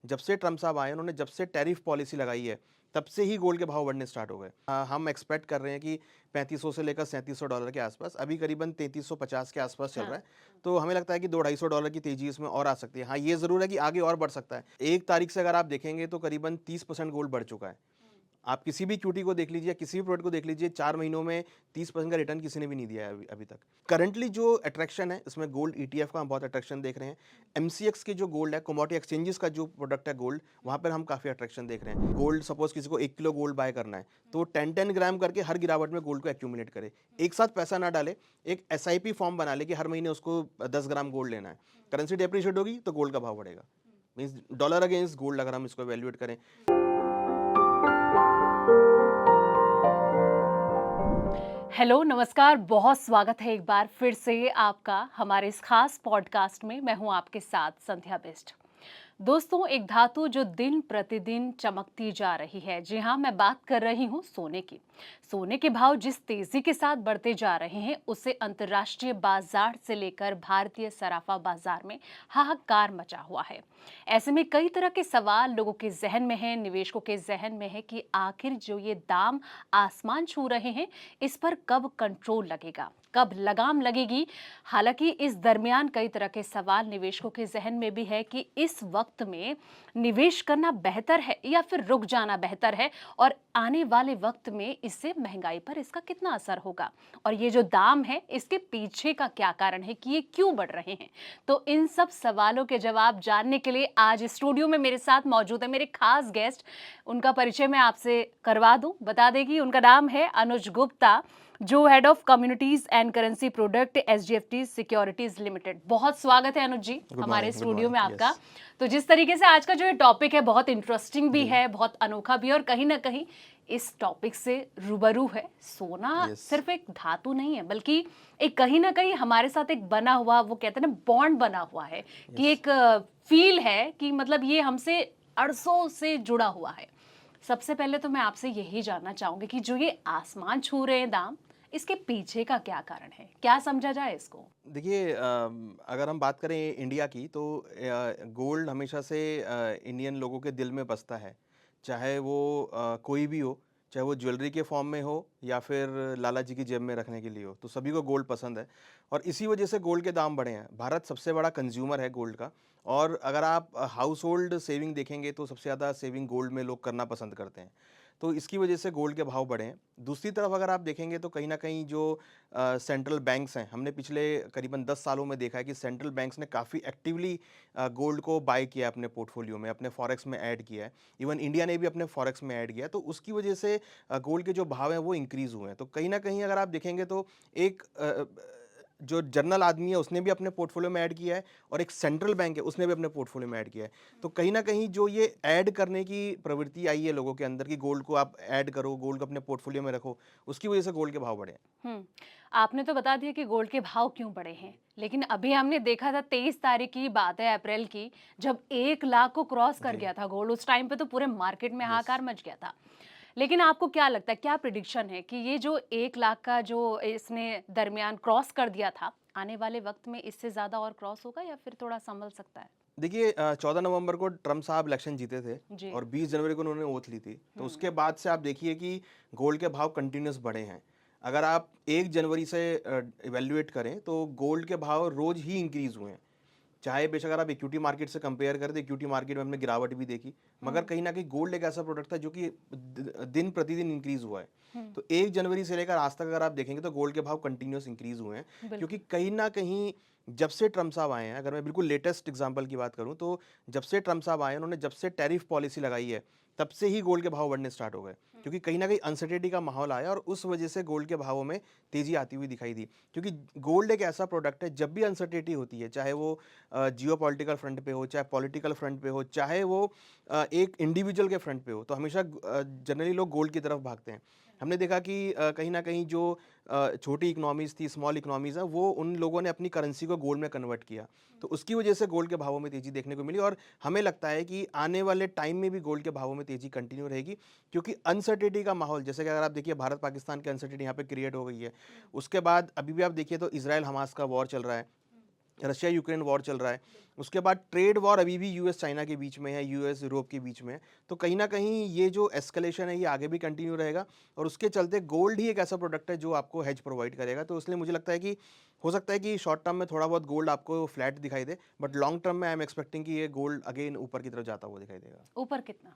जब से ट्रम्प साहब आए उन्होंने जब से टैरिफ पॉलिसी लगाई है तब से ही गोल्ड के भाव बढ़ने स्टार्ट हो गए। हम एक्सपेक्ट कर रहे हैं कि 3500 से लेकर $3700 के आसपास, अभी करीबन 3350 के आसपास चल रहा है। तो हमें लगता है कि $200-250 की तेजी इसमें और आ सकती है। हाँ, ये ज़रूर है कि आगे और बढ़ सकता है। 1 तारीख से अगर आप देखेंगे तो करीबन 30% गोल्ड बढ़ चुका है। आप किसी भी क्यूटी को देख लीजिए, किसी भी प्रोडक्ट को देख लीजिए, 4 महीनों में 30% का रिटर्न किसी ने भी नहीं दिया है अभी तक। करंटली जो अट्रैक्शन है, इसमें गोल्ड ईटीएफ का हम बहुत अट्रैक्शन देख रहे हैं। एमसीएक्स की जो गोल्ड है, कमोडिटी एक्सचेंजेस का जो प्रोडक्ट है गोल्ड, वहाँ पर हम काफ़ी अट्रैक्शन देख रहे हैं। गोल्ड सपोज़ किसी को 1 किलो गोल्ड बाय करना है, तो 10-10 ग्राम करके हर गिरावट में गोल्ड को एक्यूमुलेट करे। एक साथ पैसा ना डाले, एक एसआईपी फॉर्म बना ले कि हर महीने उसको 10 ग्राम गोल्ड लेना है। करेंसी डेप्रिशिएट होगी तो गोल्ड का भाव बढ़ेगा। मीन्स डॉलर अगेंस्ट गोल्ड अगर हम इसको वैल्यूएट करें। हेलो नमस्कार, बहुत स्वागत है एक बार फिर से आपका हमारे इस खास पॉडकास्ट में। मैं हूं आपके साथ संध्या बेस्ट। दोस्तों, एक धातु जो दिन प्रतिदिन चमकती जा रही है, जी हाँ, मैं बात कर रही हूँ सोने की। सोने के भाव जिस तेजी के साथ बढ़ते जा रहे हैं, उससे अंतर्राष्ट्रीय बाजार से लेकर भारतीय सराफा बाजार में हाहाकार मचा हुआ है। ऐसे में कई तरह के सवाल लोगों के जहन में हैं, निवेशकों के जहन में है कि आखिर जो ये दाम आसमान छू रहे हैं, इस पर कब कंट्रोल लगेगा, कब लगाम लगेगी। हालांकि इस दरमियान कई तरह के सवाल निवेशकों के जहन में भी है कि इस वक्त में निवेश करना बेहतर है या फिर रुक जाना बेहतर है, और आने वाले वक्त में इससे महंगाई पर इसका कितना असर होगा, और ये जो दाम है इसके पीछे का क्या कारण है कि ये क्यों बढ़ रहे हैं। तो इन सब सवालों के जवाब जानने के लिए आज स्टूडियो में मेरे साथ मौजूद है मेरे खास गेस्ट। उनका परिचय मैं आपसे करवा दूं, बता देगी। उनका नाम है अनुज गुप्ता, जो head of communities and currency product SGFT securities limited. बहुत स्वागत है अनुज जी गुड हमारे मॉर्निंग, गुड स्टूडियो में मॉर्निंग। आपका। यस तो जिस तरीके से आज का जो ये टॉपिक है, बहुत इंटरेस्टिंग भी जी। है, बहुत अनोखा भी है, और कहीं ना कहीं इस टॉपिक से रूबरू है। सोना यस सिर्फ एक धातु नहीं है, बल्कि एक कहीं ना कहीं हमारे साथ एक बना हुआ, वो कहते हैं ना, बॉन्ड बना हुआ है कि यस एक फील है कि मतलब ये हमसे अरसों से जुड़ा हुआ है। सबसे पहले तो मैं आपसे यही जानना चाहूंगी कि जो ये आसमान छू रहे हैं दाम, इसके पीछे का क्या कारण है, क्या समझा जाए इसको। देखिए, अगर हम बात करें इंडिया की तो गोल्ड हमेशा से इंडियन लोगों के दिल में बसता है। चाहे वो कोई भी हो, चाहे वो ज्वेलरी के फॉर्म में हो या फिर लाला जी की जेब में रखने के लिए हो, तो सभी को गोल्ड पसंद है। और इसी वजह से गोल्ड के दाम बढ़े हैं। भारत सबसे बड़ा कंज्यूमर है गोल्ड का। और अगर आप हाउस होल्ड सेविंग देखेंगे तो सबसे ज़्यादा सेविंग गोल्ड में लोग करना पसंद करते हैं। तो इसकी वजह से गोल्ड के भाव बढ़े हैं। दूसरी तरफ अगर आप देखेंगे तो कहीं ना कहीं जो सेंट्रल बैंक्स हैं, हमने पिछले करीबन 10 सालों में देखा है कि सेंट्रल बैंक्स ने काफ़ी एक्टिवली गोल्ड को बाय किया है, अपने पोर्टफोलियो में, अपने फॉरेक्स में ऐड किया है। इवन इंडिया ने भी अपने फॉरेक्स में ऐड किया है। तो उसकी वजह से गोल्ड के जो भाव हैं वो इंक्रीज़ हुए हैं। तो कहीं ना कहीं अगर आप देखेंगे तो एक जो जनरल आदमी है उसने भी अपने पोर्टफोलियो में ऐड किया है, और एक सेंट्रल बैंक है उसने भी अपने पोर्टफोलियो में ऐड किया है। तो कहीं ना कहीं जो ये ऐड करने की प्रवृत्ति आई है लोगों के अंदर कि गोल्ड को आप ऐड करो, गोल्ड को अपने पोर्टफोलियो में रखो, उसकी वजह से गोल्ड के भाव बढ़े हैं। हम्म। आपने तो बता दिया कि गोल्ड के भाव क्यों बढ़े हैं, लेकिन अभी हमने देखा था 23 तारीख की बात है अप्रैल की, जब 1 लाख को क्रॉस कर जी। गया था गोल्ड। उस टाइम पे तो पूरे मार्केट में यस। हाहाकार मच गया था। लेकिन आपको क्या लगता है, क्या प्रिडिक्शन है कि ये जो 1 लाख का जो इसने दरमियान क्रॉस कर दिया था, आने वाले वक्त में इससे ज्यादा और क्रॉस होगा या फिर थोड़ा संभल सकता है। देखिए, 14 नवंबर को ट्रम्प साहब इलेक्शन जीते थे जी। और 20 जनवरी को उन्होंने ओथ ली थी। तो हम्म। उसके बाद से आप देखिए कि गोल्ड के भाव कंटिन्यूस बढ़े हैं। अगर आप 1 जनवरी से इवेल्युएट करें तो गोल्ड के भाव रोज ही इंक्रीज हुए हैं। चाहे बेशक अगर आप इक्विटी मार्केट से कंपेयर करें तो इक्विटी मार्केट में हमने गिरावट भी देखी, मगर कहीं ना कहीं गोल्ड एक ऐसा प्रोडक्ट था जो कि दिन प्रतिदिन इंक्रीज हुआ है। हम्म। तो 1 जनवरी से लेकर आज तक अगर आप देखेंगे तो गोल्ड के भाव कंटिन्यूस इंक्रीज हुए हैं। क्योंकि बिल्कुल। कहीं ना कहीं जब से ट्रम्प साहब आए हैं, अगर मैं बिल्कुल लेटेस्ट एग्जांपल की बात करूं तो जब से ट्रम्प साहब आए हैं उन्होंने जब से टैरिफ पॉलिसी लगाई है तब से ही गोल्ड के भाव बढ़ने स्टार्ट हो गए। क्योंकि कहीं ना कहीं अनसर्टेनिटी का माहौल आया और उस वजह से गोल्ड के भावों में तेजी आती हुई दिखाई दी। क्योंकि गोल्ड एक ऐसा प्रोडक्ट है, जब भी अनसर्टेनिटी होती है, चाहे वो जियो पॉलिटिकल फ्रंट पे हो, चाहे पॉलिटिकल फ्रंट पे हो, चाहे वो एक इंडिविजुअल के फ्रंट पे हो, तो हमेशा जनरली लोग गोल्ड की तरफ भागते हैं। हमने देखा कि कहीं ना कहीं जो छोटी इकोनॉमीज थी, स्मॉल इकोनॉमीज है, वो उन लोगों ने अपनी करेंसी को गोल्ड में कन्वर्ट किया। तो उसकी वजह से गोल्ड के भावों में तेजी देखने को मिली। और हमें लगता है कि आने वाले टाइम में भी गोल्ड के भावों में तेजी कंटिन्यू रहेगी। क्योंकि अनसर्टेनिटी का माहौल, जैसे कि अगर आप देखिए भारत पाकिस्तान की अनसर्टेनिटी यहाँ पे क्रिएट हो गई है। उसके बाद अभी भी आप देखिए तो इसराइल हमास का वॉर चल रहा है। रशिया यूक्रेन वॉर चल रहा है, उसके बाद ट्रेड वॉर अभी भी यूएस चाइना के बीच में है, यूएस यूरोप के बीच में है। तो कहीं ना कहीं ये जो एस्केलेशन है ये आगे भी कंटिन्यू रहेगा, और उसके चलते गोल्ड ही एक ऐसा प्रोडक्ट है जो आपको हेज प्रोवाइड करेगा। तो इसलिए मुझे लगता है कि हो सकता है कि शॉर्ट टर्म में थोड़ा बहुत गोल्ड आपको फ्लैट दिखाई दे, बट लॉन्ग टर्म में आई एम एक्सपेक्टिंग कि ये गोल्ड अगेन ऊपर की तरफ जाता हुआ दिखाई देगा। ऊपर कितना?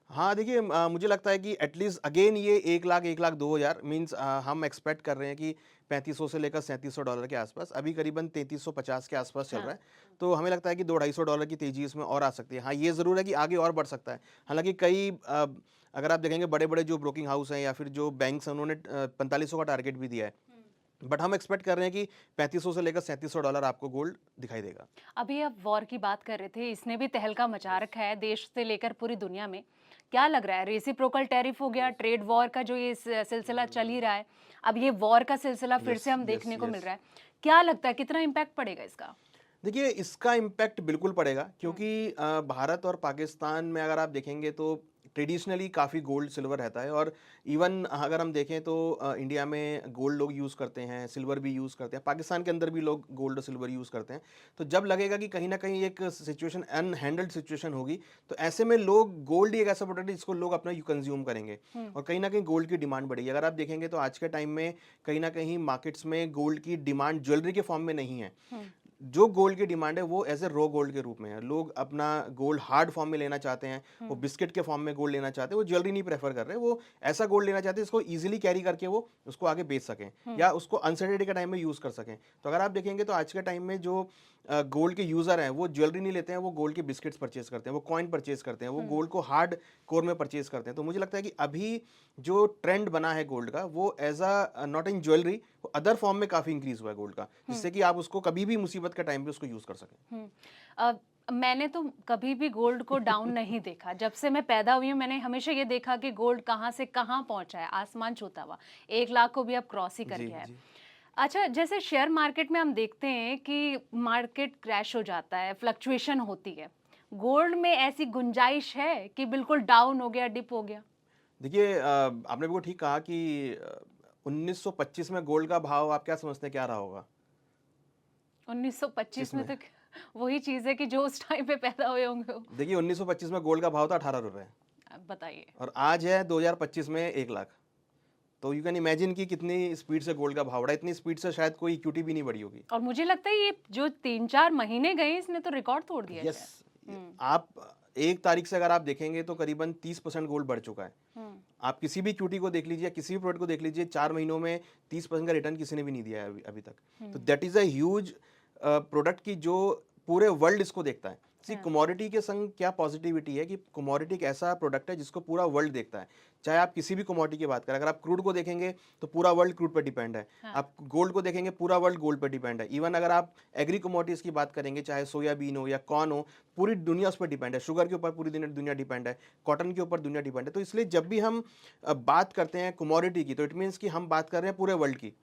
हाँ, देखिए मुझे लगता है कि एटलीस्ट अगेन ये 1 लाख मीन्स हम एक्सपेक्ट कर रहे हैं कि 3500 से लेकर $3700 के आसपास, अभी करीबन 3350 के आसपास चल रहा है। तो हमें लगता है कि $250 की तेज़ी इसमें और आ सकती है। हाँ, ये ज़रूर है कि आगे और बढ़ सकता है। हालाँकि कई अगर आप देखेंगे बड़े-बड़े जो ब्रोकिंग हाउस हैं या फिर जो बैंक्स हैं, उन्होंने 4500 का टारगेट भी दिया है। बट हम एक्सपेक्ट कर रहे हैं कि 3500 से लेकर $3700 आपको गोल्ड दिखाई देगा। अभी आप वॉर की बात कर रहे थे, इसने भी तहलका मचा रखा है देश से लेकर पूरी दुनिया में। क्या लग रहा है, रेसिप्रोकल टैरिफ हो गया, ट्रेड वॉर का जो ये सिलसिला चल ही रहा है, अब ये वॉर का सिलसिला फिर यस, से हम यस, देखने को मिल यस। रहा है। क्या लगता है कितना इम्पैक्ट पड़ेगा इसका? देखिए, इसका इम्पैक्ट बिल्कुल पड़ेगा, क्योंकि भारत और पाकिस्तान में अगर आप देखेंगे तो ट्रेडिशनली काफ़ी गोल्ड सिल्वर रहता है, और इवन अगर हम देखें तो इंडिया में गोल्ड लोग यूज़ करते हैं, सिल्वर भी यूज़ करते हैं, पाकिस्तान के अंदर भी लोग गोल्ड और सिल्वर यूज़ करते हैं। तो जब लगेगा कि कहीं ना कहीं एक सिचुएशन अनहैंडल्ड सिचुएशन होगी, तो ऐसे में लोग गोल्ड ही एक ऐसा प्रोडक्ट है जिसको लोग अपना कंज्यूम करेंगे, और कहीं ना कहीं गोल्ड की डिमांड बढ़ेगी। अगर आप देखेंगे तो आज के टाइम में कहीं ना कहीं मार्केट्स में गोल्ड की डिमांड ज्वेलरी के फॉर्म में नहीं है। जो गोल्ड की डिमांड है वो एज ए रो गोल्ड के रूप में है। लोग अपना गोल्ड हार्ड फॉर्म में लेना चाहते हैं, वो बिस्किट के फॉर्म में गोल्ड लेना चाहते हैं, वो ज्वेलरी नहीं प्रेफर कर रहे, वो ऐसा गोल्ड लेना चाहते हैं जिसको इजीली कैरी करके वो उसको आगे बेच सकें या उसको अनसर्टेनिटी के टाइम में यूज़ कर सकें। तो अगर आप देखेंगे तो आज के टाइम में जो गोल्ड के यूज़र हैं वो ज्वेलरी नहीं लेते हैं, वो गोल्ड के बिस्किट्स परचेज करते हैं, वो कॉइन परचेज करते हैं, वो गोल्ड को हार्ड कोर में परचेज करते हैं। तो मुझे लगता है कि अभी जो ट्रेंड बना है गोल्ड का, वो as a not in jewellery, other form में काफ़ी इंक्रीज हुआ है गोल्ड का, जिससे कि आप उसको कभी भी मुसीबत के टाइम पे उसको यूज़ कर सकें। मैंने तो कभी भी गोल्ड को डाउन नहीं देखा। जब से मैं पैदा हुई हूँ मैंने हमेशा ये देखा कि गोल्ड कहाँ से कहाँ पहुँचा है, आसमान छूता हुआ। 1 लाख को भी अब क्रॉस ही कर जी, गया है। जी। अच्छा, जैसे शेयर मार्केट में हम देखते हैं कि मार्केट क्रैश हो जाता है, फ्लक्चुएशन होती है। गोल्ड में ऐसी गुंजाइश है कि बिल्कुल डाउन हो गया, डिप हो गया? देखिए आपने बिल्कुल ठीक कहा कि 1925 में गोल्ड का भाव आप क्या समझते हैं क्या रहा होगा? 1925 में जिसमें तो वही चीज़ है कि जो उस टाइम पे पैदा हुए होंगे वो। देखिए 1925 में गोल्ड का भाव था ₹18, अब बताइए। और आज है 2025 में 1 लाख। तो यू कैन इमेजिन कि कितनी स्पीड से गोल्ड का भाव बढ़ा है। इतनी स्पीड से शायद कोई इक्विटी भी नहीं बढ़ी होगी। और मुझे लगता है ये जो 3-4 महीने गए इसने तो रिकॉर्ड तोड़ दिया यस, शायद। आप 1 तारीख से अगर आप देखेंगे तो करीबन 30% गोल्ड बढ़ चुका है। हुँ। आप किसी भी इक्विटी को देख लीजिए, किसी भी प्रोडक्ट को देख लीजिए, 4 महीनों में 30% का रिटर्न किसी ने भी नहीं दिया है अभी तक। तो that is a huge product की जो पूरे वर्ल्ड इसको देखता है। सी कमोडिटी के संग क्या पॉजिटिविटी है कि कमोडिटी एक ऐसा प्रोडक्ट है जिसको पूरा वर्ल्ड देखता है। चाहे आप किसी भी कमोडिटी की बात करें, अगर आप क्रूड को देखेंगे तो पूरा वर्ल्ड क्रूड पर डिपेंड है। आप गोल्ड को देखेंगे, पूरा वर्ल्ड गोल्ड पर डिपेंड है। इवन अगर आप एग्री कमोडिटीज़ की बात करेंगे, चाहे सोयाबीन हो या कॉर्न हो, पूरी दुनिया उस पर डिपेंड है। शुगर के ऊपर पूरी दुनिया डिपेंड है, कॉटन के ऊपर दुनिया डिपेंड है। तो इसलिए जब भी हम बात करते हैं कमोडिटी की, तो इट मीन्स कि हम बात कर रहे हैं पूरे वर्ल्ड की।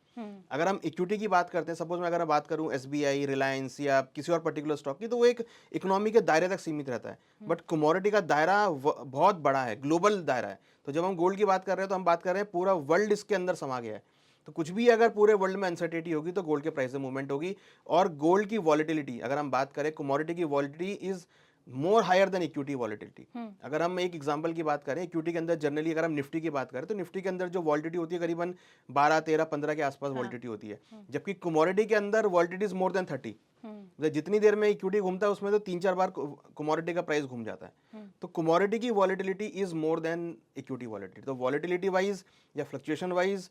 अगर हम इक्विटी की बात करते हैं, सपोज मैं अगर बात करूं एसबीआई, रिलायंस या किसी और पर्टिकुलर स्टॉक की, तो वो एक इकोनॉमी के दायरे तक सीमित रहता है। बट कमोडिटी का दायरा बहुत बड़ा है, ग्लोबल दायरा है। तो जब हम गोल्ड की बात कर रहे हैं तो हम बात कर रहे हैं पूरा वर्ल्ड इसके अंदर समा गया है। तो कुछ भी अगर पूरे वर्ल्ड में अनसर्टेनिटी होगी तो गोल्ड के प्राइस में मूवमेंट होगी। और गोल्ड की वॉलेटिलिटी, अगर हम बात करें, कमोडिटी की volatility is more higher than equity volatility. अगर हम एक एग्जांपल की बात करें, इक्विटी के अंदर जनरली अगर हम निफ्टी की बात करें तो निफ्टी के अंदर जो वॉलेटिलिटी होती है करीबन 12, 13, 15 के आसपास वॉलेटिलिटी होती है, जबकि कमोडिटी के अंदर वॉलेटिलिटी इज मोर देन 30। मतलब जितनी देर में इक्विटी घूमता है उसमें तो 3-4 बार कमोडिटी का प्राइस घूम जाता है। तो कमोडिटी की volatility is more than equity volatility. तो वॉलेटिलिटी वाइज या fluctuation wise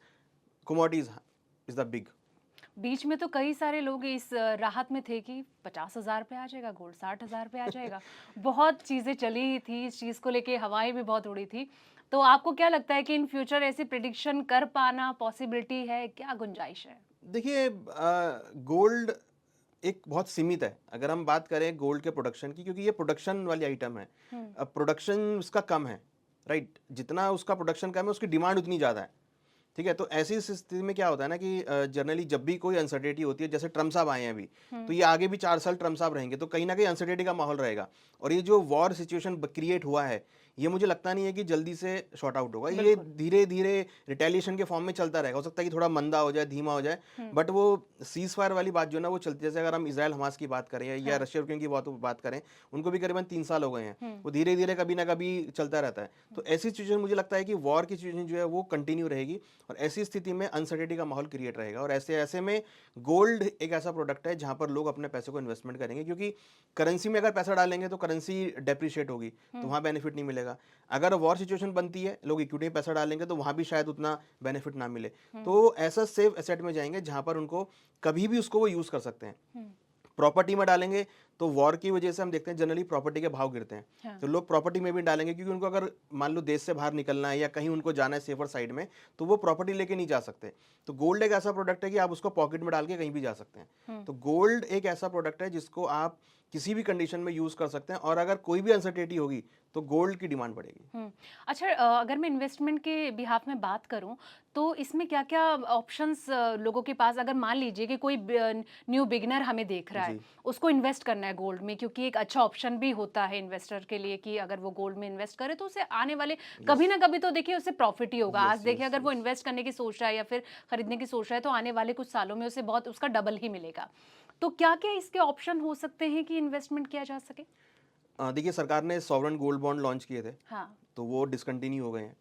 commodities is the big. बीच में तो कई सारे लोग इस राहत में थे कि 50,000 पे आ जाएगा गोल्ड, 60,000 पे आ जाएगा। बहुत चीज़ें चली थी इस चीज़ को लेके, हवाएं भी बहुत उड़ी थी। तो आपको क्या लगता है कि इन फ्यूचर ऐसी प्रिडिक्शन कर पाना पॉसिबिलिटी है, क्या गुंजाइश है? देखिए गोल्ड एक बहुत सीमित है अगर हम बात करें गोल्ड के प्रोडक्शन की, क्योंकि ये प्रोडक्शन वाली आइटम है। अब प्रोडक्शन उसका कम है, राइट? जितना उसका प्रोडक्शन कम है उसकी डिमांड उतनी ज़्यादा है। ठीक है, तो ऐसी स्थिति में क्या होता है ना कि जनरली जब भी कोई अनसर्टेनिटी होती है, जैसे ट्रम्प साहब आए हैं अभी, तो ये आगे भी 4 साल ट्रम्प साहब रहेंगे, तो कहीं ना कहीं अनसर्टेनिटी का माहौल रहेगा। और ये जो वॉर सिचुएशन क्रिएट हुआ है, ये मुझे लगता नहीं है कि जल्दी से शॉर्ट आउट होगा। ये बिल्कुल। धीरे धीरे रिटेलिएशन के फॉर्म में चलता रहेगा। हो सकता है कि थोड़ा मंदा हो जाए, धीमा हो जाए, बट वो सीज फायर वाली बात जो है ना वो चलती है। जैसे अगर हम इसराइल हमास की बात करें या हाँ। रशिया यूक्रेन की बात करें, उनको भी करीबन 3 साल हो गए हैं। हम्म। वो धीरे धीरे कभी ना कभी चलता रहता है। तो ऐसी सिचुएशन मुझे लगता है कि वॉर की सिचुएशन जो है वो कंटिन्यू रहेगी, और ऐसी स्थिति में अनसर्टेनिटी का माहौल क्रिएट रहेगा। और ऐसे ऐसे में गोल्ड एक ऐसा प्रोडक्ट है जहां पर लोग अपने पैसे को इन्वेस्टमेंट करेंगे, क्योंकि करेंसी में अगर पैसा डालेंगे तो करेंसी डेप्रिशिएट होगी, तो वहां बेनिफिट नहीं मिलेगा। अगर वॉर सिचुएशन बनती है, लोग इक्विटी में पैसा डालेंगे, तो वहां भी शायद उतना बेनिफिट ना मिले। तो ऐसा सेफ एसेट में जाएंगे जहां पर उनको कभी भी उसको वो यूज कर सकते हैं। प्रॉपर्टी में डालेंगे तो वॉर की वजह से हम देखते हैं जनरली प्रॉपर्टी के भाव गिरते हैं। हाँ। तो लोग प्रॉपर्टी में भी डालेंगे, क्योंकि उनको अगर मान लो देश से बाहर निकलना है या कहीं उनको जाना है सेफर साइड में, तो वो प्रॉपर्टी लेके नहीं जा सकते। तो गोल्ड एक ऐसा प्रोडक्ट है कि आप उसको पॉकेट में डाल के कहीं भी जा सकते हैं। तो गोल्ड एक ऐसा प्रोडक्ट है जिसको आप किसी भी कंडीशन में यूज कर सकते हैं, और अगर कोई भी अनसर्टेनिटी होगी तो गोल्ड की डिमांड बढ़ेगी। अच्छा, अगर मैं इन्वेस्टमेंट के बिहाफ में बात करूं तो इसमें क्या-क्या ऑप्शंस लोगों के पास, अगर मान लीजिए कि कोई न्यू बिगिनर हमें देख रहा है, जी। उसको इन्वेस्ट करना है गोल्ड में, क्योंकि एक अच्छा ऑप्शन भी होता है इन्वेस्टर के लिए कि अगर वो गोल्ड में इन्वेस्ट करे तो उसे आने वाले कभी ना कभी तो देखिए उससे प्रॉफिट ही होगा। आज यस देखिए यस अगर वो यस। इन्वेस्ट करने की सोच रहा है या फिर खरीदने की सोच रहा है तो आने वाले कुछ सालों में उसे बहुत उसका डबल ही मिलेगा। तो क्या-क्या इसके ऑप्शन हो सकते हैं कि इन्वेस्टमेंट किया जा सके? देखिए, सरकार ने सॉवरेन गोल्ड बॉन्ड लॉन्च किए थे, हाँ। तो वो डिसकंटिन्यू हो गए हैं।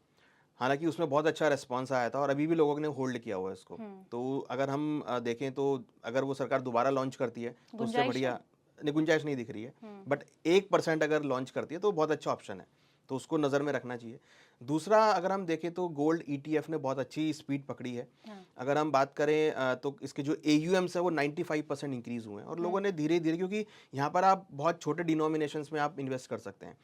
हालांकि उसमें बहुत अच्छा रिस्पांस आया था, और अभी भी लोगों ने होल्ड किया हुआ है इसको। तो अगर हम देखें तो अगर वो सरकार दोबारा लॉन्च करती है तो उससे गुंजाइश है? बढ़िया नहीं, गुंजाइश नहीं दिख रही है। बट 1% अगर लॉन्च करती है तो बहुत अच्छा ऑप्शन है, तो उसको नज़र में रखना चाहिए। दूसरा, अगर हम देखें तो गोल्ड ईटीएफ ने बहुत अच्छी स्पीड पकड़ी है। हाँ। अगर हम बात करें तो इसके जो एयूएम्स है वो 95% इंक्रीज हुए हैं, और लोगों ने धीरे धीरे, क्योंकि यहाँ पर आप बहुत छोटे डिनोमिनेशंस में आप इन्वेस्ट कर सकते हैं।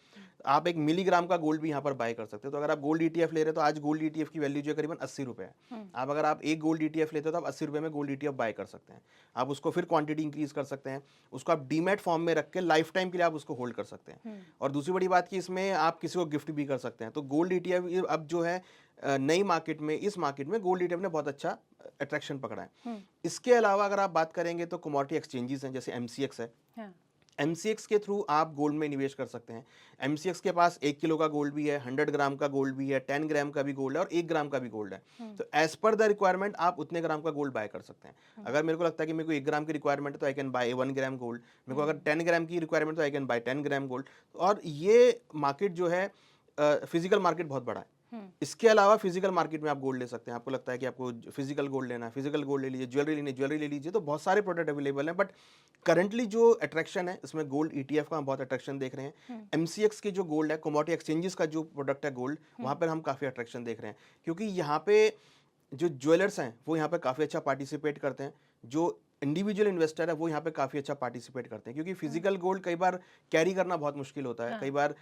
आप 1 मिलीग्राम का गोल्ड भी यहाँ पर बाय कर सकते हो। तो अगर आप गोल्ड ईटीएफ ले रहे हो तो आज गोल्ड ईटीएफ की वैल्यू जो है करीबन 80 रुपये है। आप अगर आप एक गोल्ड ईटीएफ लेते हो तो आप 80 रुपये में गोल्ड ईटीएफ बाय कर सकते हैं। आप उसको फिर क्वांटिटी इंक्रीज कर सकते हैं, उसको आप डीमैट फॉर्म में रख के लाइफ टाइम के लिए आप उसको होल्ड कर सकते हैं। और दूसरी बड़ी बात कि इसमें आप किसी को गिफ्ट भी कर सकते हैं। तो गोल्ड ईटीएफ अब जो है नई मार्केट में, इस मार्केट में गोल्ड ईटीएफ ने बहुत अच्छा अट्रैक्शन पकड़ा है। इसके अलावा अगर आप बात करेंगे तो कमोडिटी एक्सचेंजेस हैं, जैसे एमसीएक्स है। हाँ। एमसीएक्स के थ्रू आप गोल्ड में निवेश कर सकते हैं। एमसीएक्स के पास 1 किलो का गोल्ड भी है, 100 ग्राम का गोल्ड भी है, 10 ग्राम का भी गोल्ड है, और 1 ग्राम का भी गोल्ड है। तो एज पर द रिक्वायरमेंट आप उतने ग्राम का गोल्ड बाय कर सकते हैं। अगर मेरे को लगता है कि मेरे को 1 ग्राम की रिक्वायरमेंट है तो I can buy 1 gram gold. मेरे को अगर 10 ग्राम की रिक्वायरमेंट तो I can buy 10 gram gold. और ये मार्केट जो है, फिजिकल मार्केट बहुत बड़ा है। इसके अलावा फिजिकल मार्केट में आप गोल्ड ले सकते हैं। आपको लगता है कि आपको फिजिकल गोल्ड लेना है, फिजिकल गोल्ड ले लीजिए, ज्वेलरी ले लीजिए। तो बहुत सारे प्रोडक्ट अवेलेबल हैं, बट करंटली जो अट्रैक्शन है इसमें गोल्ड ईटीएफ का हम बहुत अट्रैक्शन देख रहे हैं। एमसीएक्स की जो गोल्ड है, कमोडिटी एक्सचेंजेस का जो प्रोडक्ट है गोल्ड, वहाँ पर हम काफ़ी अट्रैक्शन देख रहे हैं, क्योंकि यहाँ पे जो ज्वेलर्स हैं वो यहाँ पे काफ़ी अच्छा पार्टिसिपेट करते हैं। जो इंडिविजुअल इन्वेस्टर है वो यहाँ पे काफ़ी अच्छा पार्टिसिपेट करते हैं, क्योंकि फिजिकल गोल्ड कई बार कैरी करना बहुत मुश्किल होता है। हाँ। कई बार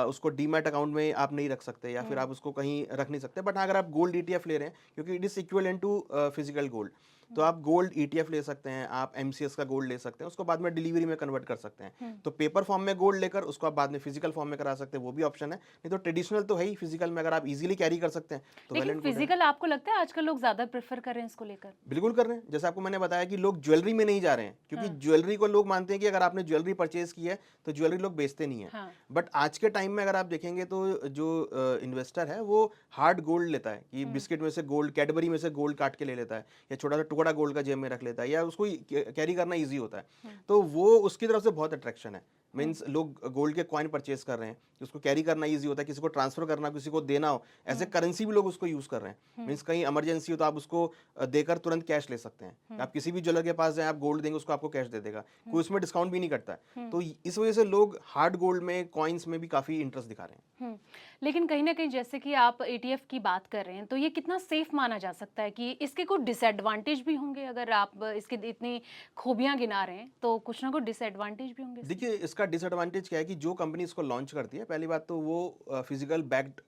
उसको डीमैट अकाउंट में आप नहीं रख सकते, या फिर आप उसको कहीं रख नहीं सकते। बट अगर आप गोल्ड ईटीएफ ले रहे हैं, क्योंकि it is equal to physical gold, तो आप गोल्ड ईटीएफ ले सकते हैं, आप एमसीएस का गोल्ड ले सकते हैं, उसको बाद में डिलीवरी में कन्वर्ट कर सकते हैं। तो पेपर फॉर्म में गोल्ड लेकर उसको आप बाद में फिजिकल फॉर्म में करा सकते हैं, वो भी ऑप्शन है। नहीं तो ट्रेडिशनल तो है ही, फिजिकल में अगर आप इजीली कैरी कर सकते हैं तो वेल लेकिन एंड गुड है। फिजिकल आपको लगता है आजकल लोग ज्यादा प्रेफर कर रहे हैं इसको लेकर? बिल्कुल कर रहे हैं। जैसे आपको मैंने बताया कि लोग ज्वेलरी में नहीं जा रहे हैं, क्योंकि हाँ। ज्वेलरी को लोग मानते हैं कि अगर आपने ज्वेलरी परचेज की है तो ज्वेलरी लोग बेचते नहीं है। हाँ। बट आज के टाइम में अगर आप देखेंगे तो जो इन्वेस्टर है वो हार्ड गोल्ड लेता है, कि बिस्किट में से गोल्ड, कैडबरी में से गोल्ड काट के ले लेता है, या छोटा सा टुकड़ा गोल्ड का जेब में रख लेता है, या उसको कैरी करना ईजी होता है। तो वो उसकी तरफ से बहुत अट्रैक्शन है। मीन्स लोग गोल्ड के कॉइन परचेज कर रहे हैं, उसको कैरी करना ईजी होता है, किसी को ट्रांसफर करना, किसी को देना हो, एज ए करेंसी भी लोग उसको यूज कर रहे हैं। मीन्स कहीं इमरजेंसी हो तो आप उसको देकर तुरंत कैश ले सकते हैं। आप किसी भी ज्वेलर के पास जाएं, आप गोल्ड देंगे उसको आपको कैश दे देगा, कोई उसमें डिस्काउंट भी नहीं करता है। तो इस वजह से लोग हार्ड गोल्ड में, कॉइन्स में भी काफी इंटरेस्ट दिखा रहे हैं। लेकिन कहीं ना कहीं जैसे कि आप एटीएफ की बात कर रहे हैं तो ये कितना सेफ माना जा सकता है कि इसके कुछ डिसएडवांटेज भी होंगे? अगर आप इसकी इतनी खूबियां गिना रहे हैं तो कुछ ना कुछ डिसएडवांटेज भी होंगे इसके? देखिए, इसका डिसएडवांटेज क्या है कि जो कंपनी इसको लॉन्च करती है, पहली बात तो वो फिजिकल बैक्ड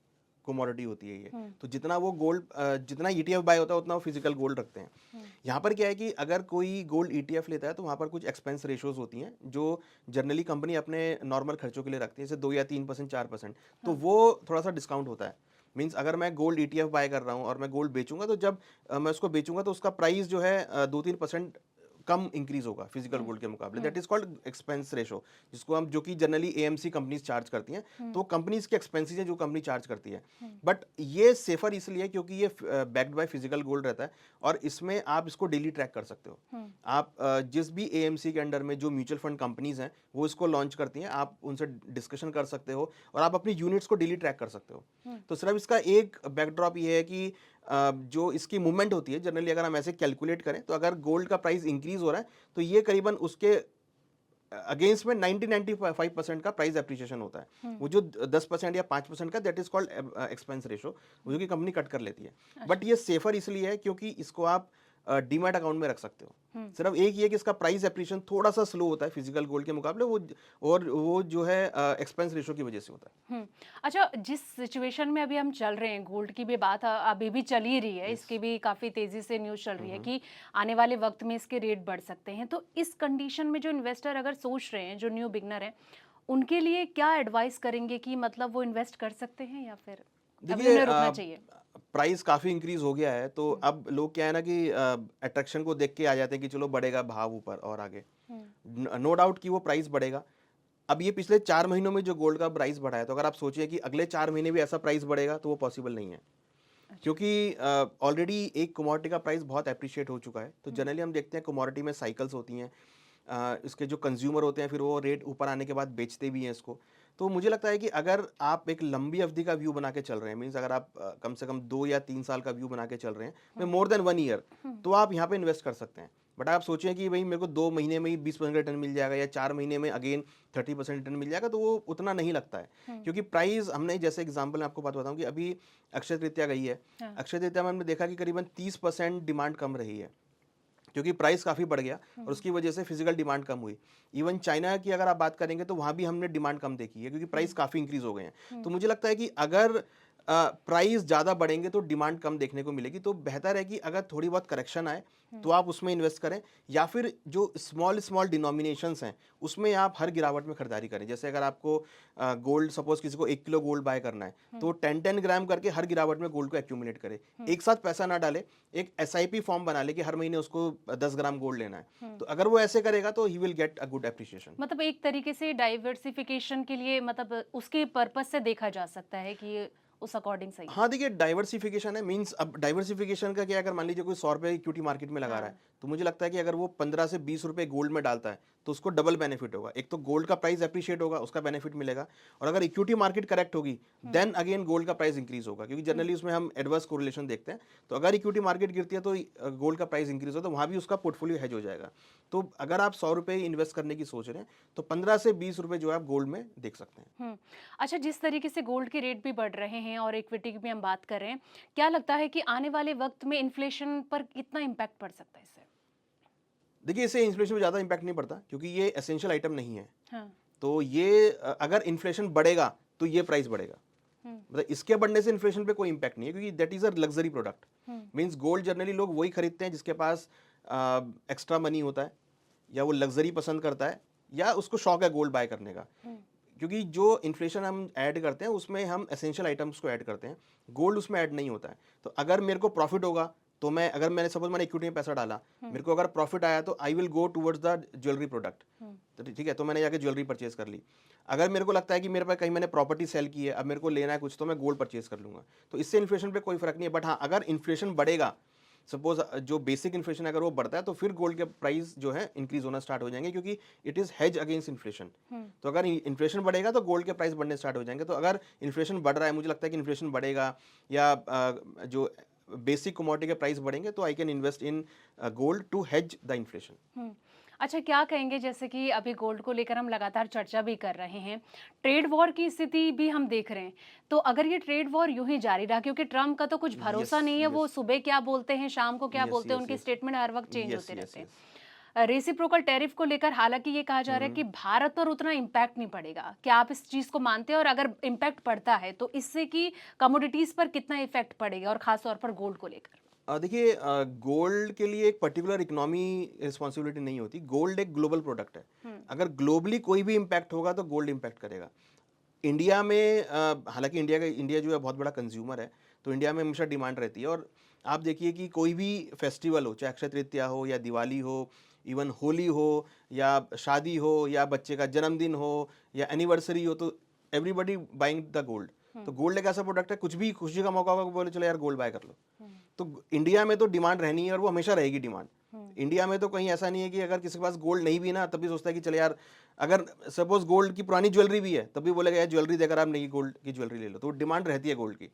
कमोडिटी होती है ये। तो जितना वो गोल्ड, जितना ईटीएफ बाय होता है उतना वो फिजिकल गोल्ड रखते हैं। यहाँ पर क्या है कि अगर कोई गोल्ड ईटीएफ लेता है तो वहाँ पर कुछ एक्सपेंस रेशियोज होती हैं जो जनरली कंपनी अपने नॉर्मल खर्चों के लिए रखती है, जैसे 2 या 3%, 4%। तो वो थोड़ा सा डिस्काउंट होता है। मींस अगर मैं गोल्ड ईटीएफ बाय कर रहा हूँ और मैं गोल्ड बेचूंगा, तो जब मैं उसको बेचूंगा तो उसका प्राइस जो है 2-3% कम इंक्रीज होगा फिजिकल गोल्ड के मुकाबले। That is called expense ratio, जिसको हम, जो कि जनरली एएमसी कंपनीज चार्ज करती हैं। तो कंपनीज के एक्सपेंसेस हैं जो कंपनी चार्ज करती है। बट ये सेफर इसलिए है क्योंकि ये बैक्ड बाय फिजिकल गोल्ड रहता है, और इसमें आप इसको डेली ट्रैक कर सकते हो। आप जिस भी एएमसी के अंडर में जो म्यूचुअल फंड कंपनीज हैं वो इसको लॉन्च करती हैं, आप उनसे डिस्कशन कर सकते हो और आप अपनी यूनिट्स को डेली ट्रैक कर सकते हो। तो सिर्फ इसका एक बैकड्रॉप ये है कि जो इसकी मूवमेंट होती है जनरली, अगर हम ऐसे कैलकुलेट करें तो अगर गोल्ड का प्राइस इंक्रीज हो रहा है तो ये करीबन उसके अगेंस्ट में 90-95% का प्राइस एप्रिसिएशन होता है। वो जो 10% या 5% का, that is called expense ratio, जो कि कंपनी कट कर लेती है। बट ये सेफर इसलिए है क्योंकि इसको आप डीमैट अकाउंट में रख सकते हो। सिर्फ एक ये कि इसका प्राइस एप्रिसिएशन थोड़ा सा स्लो होता है फिजिकल गोल्ड के मुकाबले, वो जो है एक्सपेंस रेशो की वजह से होता है। अच्छा, जिस सिचुएशन में अभी हम चल रहे हैं, गोल्ड की भी बात अभी भी चल ही रही है, इसकी भी काफ़ी तेज़ी से न्यूज़ चल रही है कि आने वाले वक्त में इसके रेट बढ़ सकते हैं। तो इस कंडीशन में जो इन्वेस्टर अगर सोच रहे हैं, जो न्यू बिगनर हैं, उनके लिए क्या एडवाइस करेंगे कि मतलब वो इन्वेस्ट कर सकते हैं या फिर अभी उन्हें रुकना चाहिए? प्राइस काफ़ी इंक्रीज हो गया है, तो अब लोग क्या है ना कि अट्रैक्शन को देख के आ जाते हैं कि चलो बढ़ेगा भाव ऊपर और आगे। नो डाउट कि वो प्राइस बढ़ेगा। अब ये पिछले 4 महीनों में जो गोल्ड का प्राइस बढ़ा है, तो अगर आप सोचिए कि अगले 4 महीने भी ऐसा प्राइस बढ़ेगा तो वो पॉसिबल नहीं है। क्योंकि ऑलरेडी एक कमोडिटी का प्राइस बहुत अप्रिशिएट हो चुका है। तो जनरली हम देखते हैं कमोडिटी में साइकिल्स होती हैं। इसके जो कंज्यूमर होते हैं फिर वो रेट ऊपर आने के बाद बेचते भी हैं इसको। तो मुझे लगता है कि अगर आप एक लंबी अवधि का व्यू बना के चल रहे हैं, मीन्स अगर आप कम से कम 2 या 3 साल का व्यू बना के चल रहे हैं, मोर देन 1 ईयर, तो आप यहाँ पे इन्वेस्ट कर सकते हैं। बट आप सोचें कि भाई मेरे को 2 महीने में ही 20% रिटर्न मिल जाएगा या 4 महीने में अगेन 30% रिटर्न मिल जाएगा, तो वो उतना नहीं लगता है। क्योंकि प्राइस, हमने जैसे एग्जांपल आपको बात बताऊं कि अभी अक्षय तृतीया गई है। अक्षय तृतीया में हमने देखा कि करीबन 30% डिमांड कम रही है, क्योंकि प्राइस काफ़ी बढ़ गया और उसकी वजह से फिजिकल डिमांड कम हुई। इवन चाइना की अगर आप बात करेंगे तो वहाँ भी हमने डिमांड कम देखी है, क्योंकि प्राइस काफ़ी इंक्रीज हो गए हैं। तो मुझे लगता है कि अगर प्राइस ज़्यादा बढ़ेंगे तो डिमांड कम देखने को मिलेगी। तो बेहतर है कि अगर थोड़ी बहुत करेक्शन आए तो आप उसमें इन्वेस्ट करें, या फिर जो स्मॉल स्मॉल डिनोमिनेशंस हैं उसमें आप हर गिरावट में खरीदारी करें। जैसे अगर आपको गोल्ड, सपोज किसी को 1 किलो गोल्ड बाय करना है तो 10-10 ग्राम करके हर गिरावट में गोल्ड को एक्यूमुलेट करे। एक साथ पैसा ना डाले, एक SIP फॉर्म बना ले कि हर महीने उसको 10 ग्राम गोल्ड लेना है। तो अगर वो ऐसे करेगा तो he will get a good appreciation. मतलब एक तरीके से डाइवर्सिफिकेशन के लिए, मतलब उसके पर्पज से देखा जा सकता है कि ये उस अकॉर्डिंग सही है। हाँ, देखिए डाइवर्सिफिकेशन है, मींस अब डाइवर्सिफिकेशन का क्या है, अगर मान लीजिए कोई 100 रुपये इक्विटी मार्केट में लगा रहा है, तो मुझे लगता है कि अगर वो 15 से 20 रुपए गोल्ड में डालता है तो उसको डबल बेनिफिट होगा। एक तो गोल्ड का प्राइस एप्रिशिएट होगा, उसका बेनिफिट मिलेगा, और अगर इक्विटी मार्केट करेक्ट होगी देन अगेन गोल्ड का प्राइस इंक्रीज होगा, क्योंकि जनरली उसमें हम एडवर्स कोरिलेशन देखते हैं। तो अगर इक्विटी मार्केट गिरती है तो गोल्ड का प्राइस इंक्रीज होता है, तो वहाँ भी उसका पोर्टफोलियो हेज हो जाएगा। तो अगर आप 100 रुपये इन्वेस्ट करने की सोच रहे हैं तो 15 से 20 रुपए जो है आप गोल्ड में देख सकते हैं। अच्छा, जिस तरीके से गोल्ड के रेट भी बढ़ रहे हैं और इक्विटी की भी हम बात कर रहे हैं, क्या लगता है कि आने वाले वक्त में इन्फ्लेशन पर कितना इम्पैक्ट पड़ सकता है इससे? देखिए, इससे इन्फ्लेशन में ज़्यादा इंपैक्ट नहीं पड़ता, क्योंकि ये एसेंशियल आइटम नहीं है। हाँ। तो ये अगर इन्फ्लेशन बढ़ेगा तो ये प्राइस बढ़ेगा। मतलब इसके बढ़ने से इन्फ्लेशन पे कोई इंपैक्ट नहीं है, क्योंकि that is a luxury product. Means gold generally लोग वही खरीदते हैं जिसके पास एक्स्ट्रा मनी होता है, या वो लग्जरी पसंद करता है, या उसको शौक है गोल्ड बाय करने का। क्योंकि जो इन्फ्लेशन हम ऐड करते हैं उसमें हम एसेंशियल आइटम्स को ऐड करते हैं, गोल्ड उसमें ऐड नहीं होता है। तो अगर मेरे को प्रॉफिट होगा तो अगर मैंने सपोज मैंने इक्विटी में पैसा डाला, मेरे को अगर प्रॉफिट आया तो I will go towards the jewellery product. तो ठीक है, तो मैंने जाके ज्वेलरी परचेज कर ली। अगर मेरे को लगता है कि मेरे पास कहीं मैंने प्रॉपर्टी सेल की है, अब मेरे को लेना है कुछ, तो मैं गोल्ड परचेज कर लूंगा। तो इससे इन्फ्लेशन पे कोई फर्क नहीं है। बट हाँ, अगर इन्फ्लेशन बढ़ेगा, सपोज जो बेसिक इन्फ्लेशन अगर वो बढ़ता है, तो फिर गोल्ड के प्राइस जो है इंक्रीज होना स्टार्ट हो जाएंगे, क्योंकि it is hedge against inflation. तो अगर इन्फ्लेशन बढ़ेगा तो गोल्ड के प्राइस बढ़ने स्टार्ट हो जाएंगे। तो अगर इन्फ्लेशन बढ़ रहा है, मुझे लगता है कि इन्फ्लेशन बढ़ेगा या जो बेसिक कमोडिटी के प्राइस बढ़ेंगे, तो I can invest in gold to hedge the inflation. अच्छा, क्या कहेंगे, जैसे कि अभी गोल्ड को लेकर हम लगातार चर्चा भी कर रहे हैं, ट्रेड वॉर की स्थिति भी हम देख रहे हैं, तो अगर ये ट्रेड वॉर यूं ही जारी रहा, क्योंकि ट्रम्प का तो कुछ भरोसा नहीं है, वो सुबह क्या बोलते हैं, शाम को क्या बोलते हैं, उनके स्टेटमेंट हर वक्त चेंज होते रहते हैं। रेसिप्रोकल टैरिफ को लेकर हालांकि ये कहा जा रहा है कि भारत पर उतना इम्पैक्ट नहीं पड़ेगा, क्या आप इस चीज को मानते हैं? और अगर इम्पैक्ट पड़ता है तो इससे कि कमोडिटीज पर कितना इफेक्ट पड़ेगा, और खासतौर पर गोल्ड को लेकर? देखिए, गोल्ड के लिए एक पर्टिकुलर इकोनॉमी रिस्पॉन्सिबिलिटी नहीं होती। गोल्ड एक ग्लोबल प्रोडक्ट है। अगर ग्लोबली कोई भी इम्पैक्ट होगा तो गोल्ड इम्पैक्ट करेगा। इंडिया में हालांकि इंडिया जो है बहुत बड़ा कंज्यूमर है, तो इंडिया में हमेशा डिमांड रहती है। और आप देखिए कि कोई भी फेस्टिवल हो, चाहे अक्षय तृतीया हो या दिवाली हो, इवन होली हो या शादी हो या बच्चे का जन्मदिन हो या एनिवर्सरी हो, तो एवरीबडी बाइंग द गोल्ड। तो गोल्ड एक ऐसा प्रोडक्ट है, कुछ भी खुशी का मौका होगा बोले चलो यार गोल्ड बाय कर लो। तो इंडिया में तो डिमांड रहनी है और वो हमेशा रहेगी डिमांड। इंडिया में तो कहीं ऐसा नहीं है कि अगर किसी के पास गोल्ड नहीं भी ना तब भी सोचता है कि चले यार, अगर सपोज गोल्ड की पुरानी ज्वेलरी भी है तब भी बोलेगा यार ज्वेलरी देकर आप नई गोल्ड की ज्वेलरी ले लो। तो डिमांड रहती है गोल्ड की।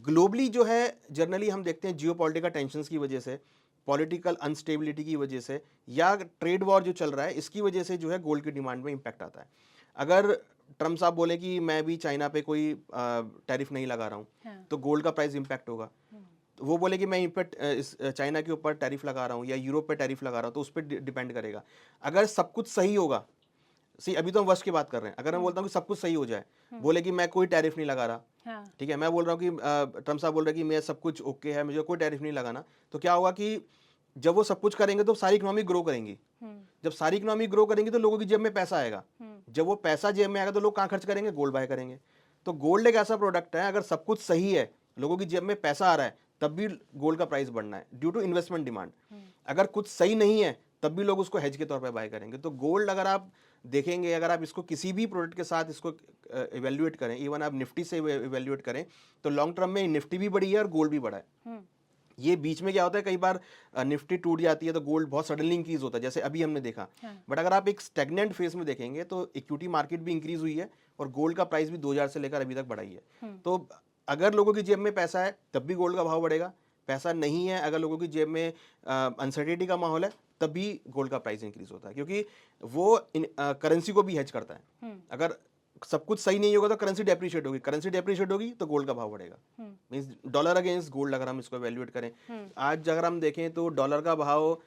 ग्लोबली जो है जनरली हम देखते हैं जियोपॉलिटिकल टेंशंस की वजह से, पॉलिटिकल अनस्टेबिलिटी की वजह से या ट्रेड वॉर जो चल रहा है इसकी वजह से जो है गोल्ड की डिमांड में इंपैक्ट आता है। अगर ट्रम्प साहब बोले कि मैं भी चाइना पे कोई टैरिफ नहीं लगा रहा हूँ तो गोल्ड का प्राइस इंपैक्ट होगा। तो वो बोले कि मैं इस चाइना के ऊपर टैरिफ लगा रहा हूँ या यूरोप पे टैरिफ लगा रहा हूँ, तो उस पर डिपेंड करेगा। अगर सब कुछ सही होगा, सी अभी तो हम वर्ष की बात कर रहे हैं, अगर मैं बोलता हूँ कि सब कुछ सही हो जाए, बोले कि मैं कोई टैरिफ नहीं लगा रहा, ठीक है, मैं बोल रहा हूँ कि ट्रम्प साहब बोल रहे हैं कि मैं सब कुछ ओके है, मुझे कोई टैरिफ नहीं लगाना, तो क्या होगा कि जब वो सब कुछ करेंगे तो सारी इकोनॉमी ग्रो करेंगी। जब सारी इकोनॉमी ग्रो करेंगी तो लोगों की जेब में पैसा आएगा। जब वो पैसा जेब में आएगा तो लोग कहाँ खर्च करेंगे? गोल्ड बाय करेंगे। तो गोल्ड एक ऐसा प्रोडक्ट है, अगर सब कुछ सही है, लोगों की जेब में पैसा आ रहा है, तब भी गोल्ड का प्राइस बढ़ना है ड्यू टू इन्वेस्टमेंट डिमांड। अगर कुछ सही नहीं है तब भी लोग उसको हेज के तौर पर बाय करेंगे। तो गोल्ड अगर आप देखेंगे, अगर आप इसको किसी भी प्रोडक्ट के साथ इसको इवेल्युएट करें, इवन आप निफ्टी से इवेल्युएट करें, तो लॉन्ग टर्म में निफ्टी भी बढ़ी है और गोल्ड भी बढ़ा है। ये बीच में क्या होता है, कई बार निफ्टी टूट जाती है तो गोल्ड बहुत सडनली इंक्रीज होता है, जैसे अभी हमने देखा। बट अगर आप एक स्टेगनेंट फेज में देखेंगे तो इक्विटी मार्केट भी इंक्रीज हुई है और गोल्ड का प्राइस भी 2000 से लेकर अभी तक बढ़ाई है। तो अगर लोगों की जेब में पैसा है तब भी गोल्ड का भाव बढ़ेगा, पैसा नहीं है, अगर लोगों की जेब में अनसर्टेनिटी का माहौल है, तब भी गोल्ड का प्राइस इंक्रीज होता है, क्योंकि वो करेंसी को भी हेज करता है। अगर सब कुछ सही नहीं होगा तो करेंसी डेप्रिशिएट होगी, करेंसी डेप्रिशिएट होगी तो गोल्ड का भाव बढ़ेगा। मींस डॉलर अगेंस्ट गोल्ड अगर हम इसको वैल्यूएट करें, आज अगर हम देखें तो डॉलर का भाव